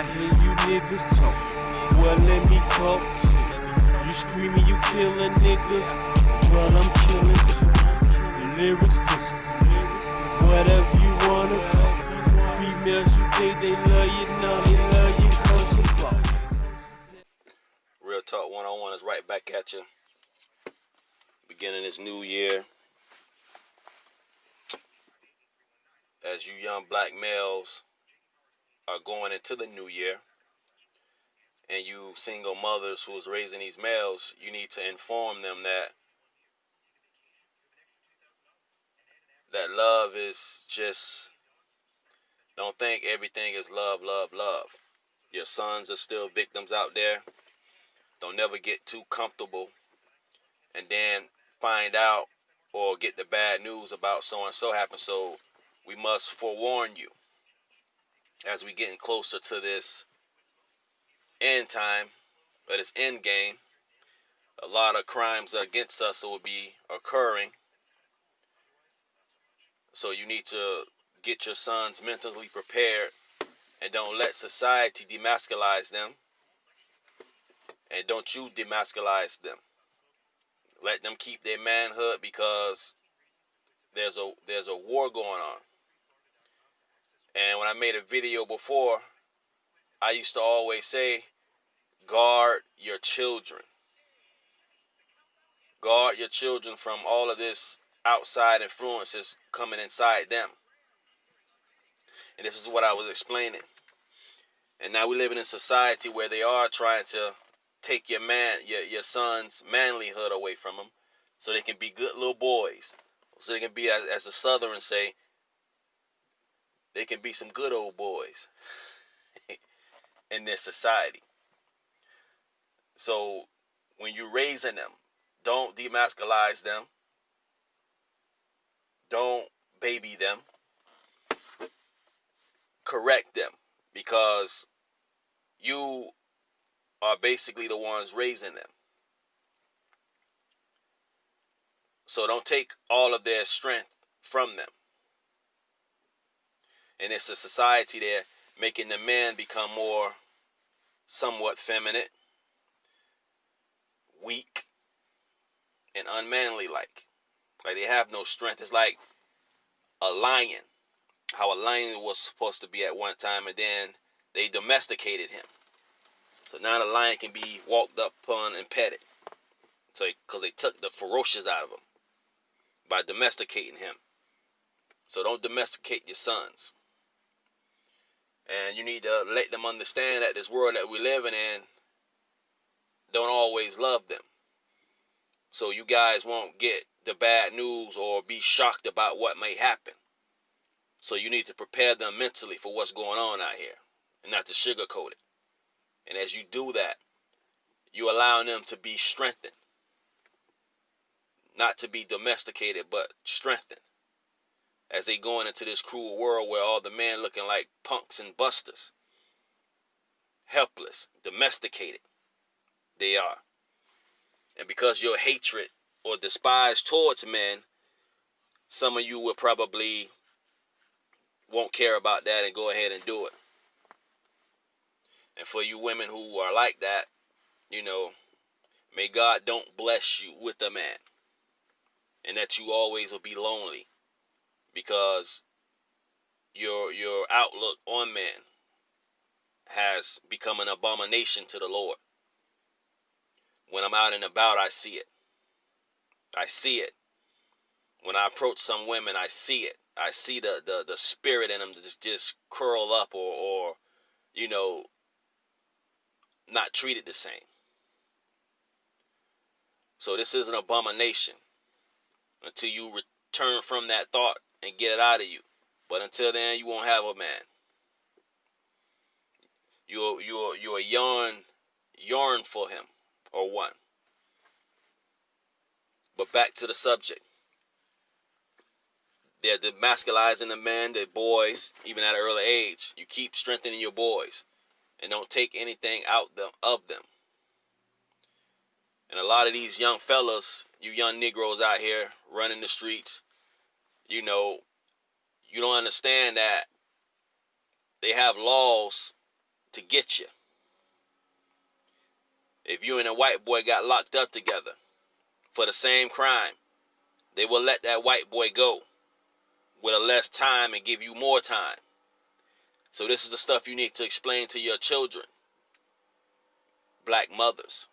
I hear you niggas talking, well let me talk too. You screaming you killing niggas, well I'm killing too. Lyrics pistols, whatever you wanna call it. Females you think they love you, no they love you cause you ball. Real Talk 101 is right back at you. Beginning this new year. As you young black males are going into the new year, and you single mothers who's raising these males, you need to inform them that love is just, don't think everything is love, love, love. Your sons are still victims out there. Don't never get too comfortable and then find out or get the bad news about so and so happened. So we must forewarn you as we getting closer to this end time, but this end game. A lot of crimes against us will be occurring. So you need to get your sons mentally prepared and don't let society demasculize them. And don't you demasculize them. Let them keep their manhood because there's a war going on. And when I made a video before, I used to always say, guard your children. Guard your children from all of this outside influences coming inside them. And this is what I was explaining. And now we live in a society where they are trying to take your son's manlyhood away from them so they can be good little boys. So they can be, as the Southerners say, they can be some good old boys in this society. So when you're raising them, don't demasculize them. Don't baby them. Correct them, because you are basically the ones raising them. So don't take all of their strength from them. And it's a society there making the men become more somewhat feminine, weak, and unmanly like they have no strength. It's like a lion, how a lion was supposed to be at one time, and then they domesticated him. So now the lion can be walked up on and petted. So because they took the ferocious out of him by domesticating him. So don't domesticate your sons. And you need to let them understand that this world that we're living in don't always love them. So you guys won't get the bad news or be shocked about what may happen. So you need to prepare them mentally for what's going on out here and not to sugarcoat it. And as you do that, you allow them to be strengthened. Not to be domesticated, but strengthened. As they going into this cruel world where all the men looking like punks and busters. Helpless, domesticated. They are. And because your hatred or despise towards men, some of you will probably won't care about that and go ahead and do it. And for you women who are like that, may God don't bless you with a man. And that you always will be lonely. Because your outlook on men has become an abomination to the Lord. When I'm out and about, I see it. I see it. When I approach some women, I see it. I see the spirit in them just curl up or not treated the same. So this is an abomination until you return from that thought and get it out of you. But until then, you won't have a man. You're yearn for him or one. But back to the subject. They're demasculizing the men, the boys, even at an early age. You keep strengthening your boys and don't take anything out of them. And a lot of these young fellas, you young Negroes out here running the streets, you don't understand that they have laws to get you. If you and a white boy got locked up together for the same crime, they will let that white boy go with a less time and give you more time. So this is the stuff you need to explain to your children, black mothers.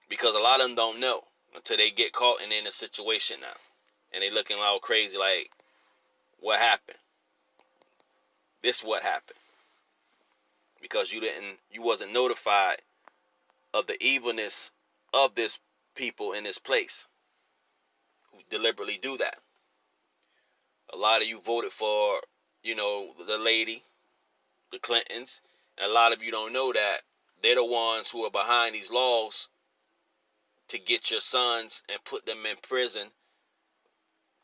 Because a lot of them don't know until they get caught and in a situation now. And they looking all crazy like, what happened? This what happened. Because you wasn't notified of the evilness of this people in this place who deliberately do that. A lot of you voted for, the lady, the Clintons, and a lot of you don't know that they're the ones who are behind these laws to get your sons and put them in prison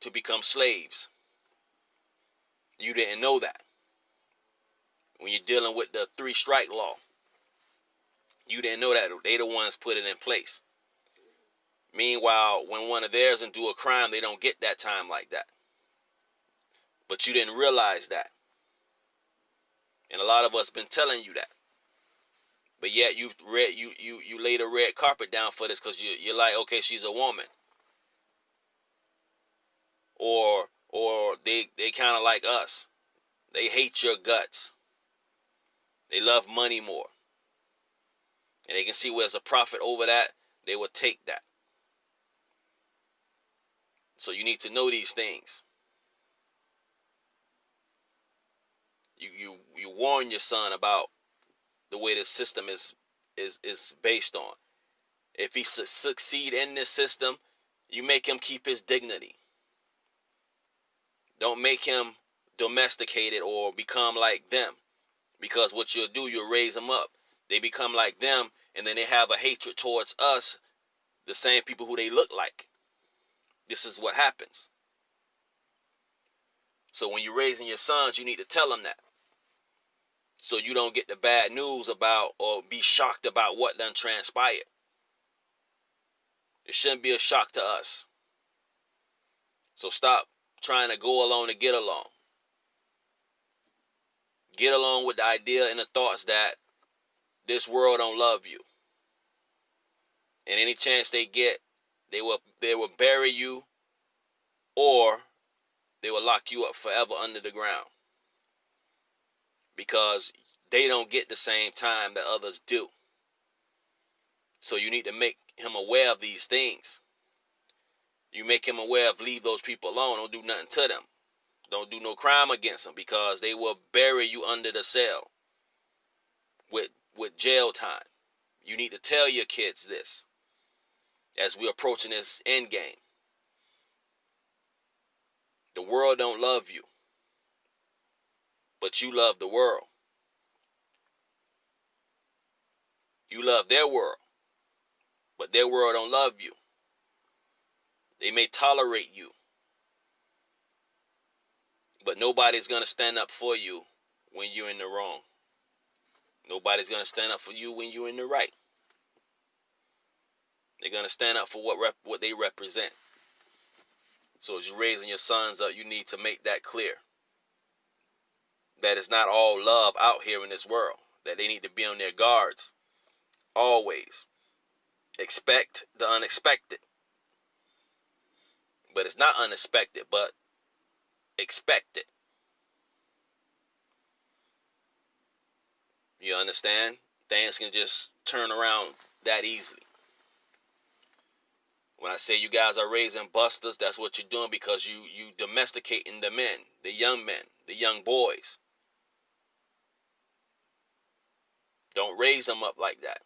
to become slaves. You didn't know that. When you're dealing with the 3-strike law, you didn't know that. They the ones put it in place. Meanwhile, when one of theirs and do a crime, they don't get that time like that. But you didn't realize that. And a lot of us been telling you that. But yet you laid a red carpet down for this because you're like, okay, she's a woman. Or they kind of like us. They hate your guts. They love money more. And they can see where there's a profit over that, they will take that. So you need to know these things. You warn your son about the way the system is based on. If he succeed in this system, you make him keep his dignity. Don't make him domesticated or become like them. Because what you'll do, you'll raise them up. They become like them, and then they have a hatred towards us, the same people who they look like. This is what happens. So when you're raising your sons, you need to tell them that. So you don't get the bad news about or be shocked about what done transpired. It shouldn't be a shock to us. So stop trying to go along to get along. Get along with the idea and the thoughts that this world don't love you. And any chance they get, they will bury you, or they will lock you up forever under the ground. Because they don't get the same time that others do. So you need to make him aware of these things. You make him aware of leave those people alone. Don't do nothing to them. Don't do no crime against them, because they will bury you under the cell with jail time. You need to tell your kids this as we're approaching this end game. The world don't love you, but you love the world. You love their world, but their world don't love you. They may tolerate you, but nobody's going to stand up for you when you're in the wrong. Nobody's going to stand up for you when you're in the right. They're going to stand up for what they represent. So as you're raising your sons up, you need to make that clear. That it's not all love out here in this world. That they need to be on their guards. Always. Expect the unexpected. But it's not unexpected, but expect it. You understand? Things can just turn around that easily. When I say you guys are raising busters, that's what you're doing, because you domesticating the men, the young boys. Don't raise them up like that.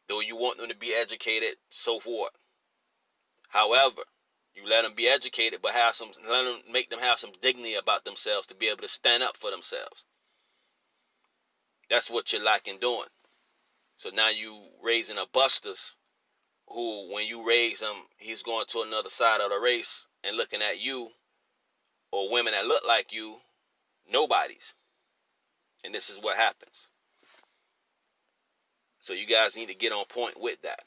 Though you want them to be educated, so forth. However, you let them be educated, but make them have some dignity about themselves to be able to stand up for themselves. That's what you're lacking doing. So now you raising a busters who, when you raise him, he's going to another side of the race and looking at you or women that look like you, nobodies. And this is what happens. So you guys need to get on point with that.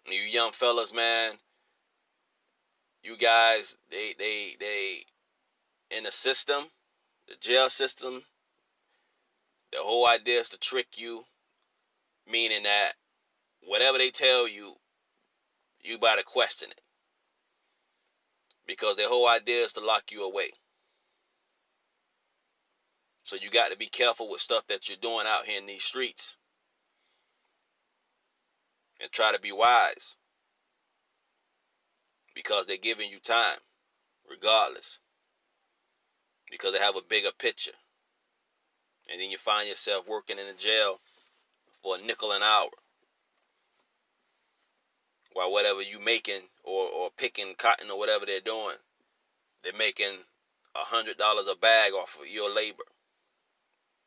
And you young fellas, man, you guys, they in the system, The jail system, the whole idea is to trick you, meaning that whatever they tell you, you better question it. Because their whole idea is to lock you away. So you got to be careful with stuff that you're doing out here in these streets. And try to be wise. Because they're giving you time, regardless. Because they have a bigger picture. And then you find yourself working in a jail for a nickel an hour. While whatever you making or picking cotton or whatever they're doing, they're making $100 a bag off of your labor.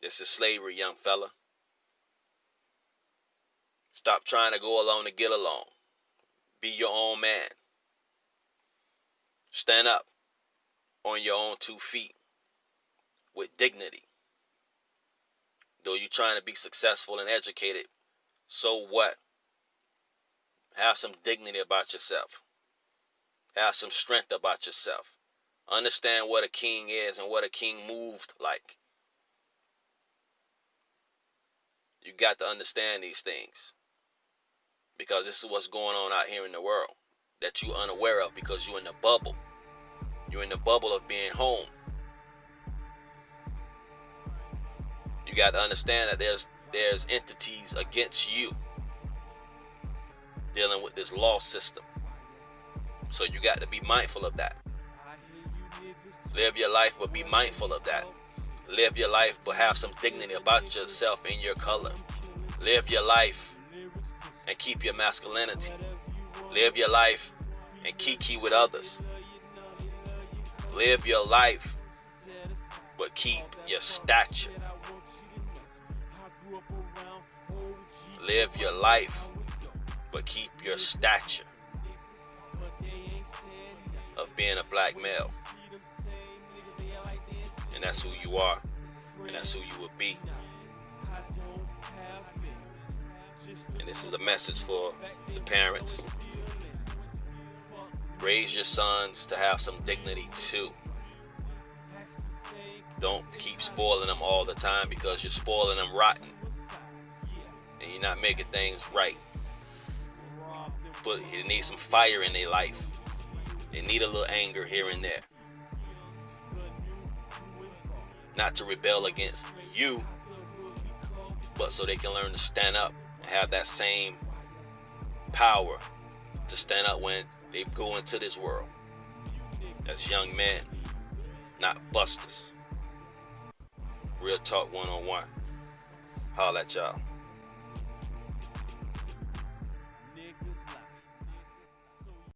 This is slavery, young fella. Stop trying to go along to get along. Be your own man. Stand up on your own 2 feet with dignity. Though you're trying to be successful and educated, so what? Have some dignity about yourself. Have some strength about yourself. Understand what a king is and what a king moved like. You got to understand these things. Because this is what's going on out here in the world that you're unaware of because you're in the bubble. You're in the bubble of being home. You got to understand that there's entities against you dealing with this law system. So you got to be mindful of that. Live your life, but be mindful of that. Live your life, but have some dignity about yourself and your color. Live your life and keep your masculinity. Live your life and kiki with others. Live your life, but keep your stature. Live your life, but keep your stature of being a black male. And that's who you are, and that's who you will be. And this is a message for the parents. Raise your sons to have some dignity too. Don't keep spoiling them all the time because you're spoiling them rotten. And you're not making things right. But they need some fire in their life. They need a little anger here and there. Not to rebel against you, but so they can learn to stand up and have that same power to stand up when they go into this world as young men, not busters. Real talk 101. Holla at y'all.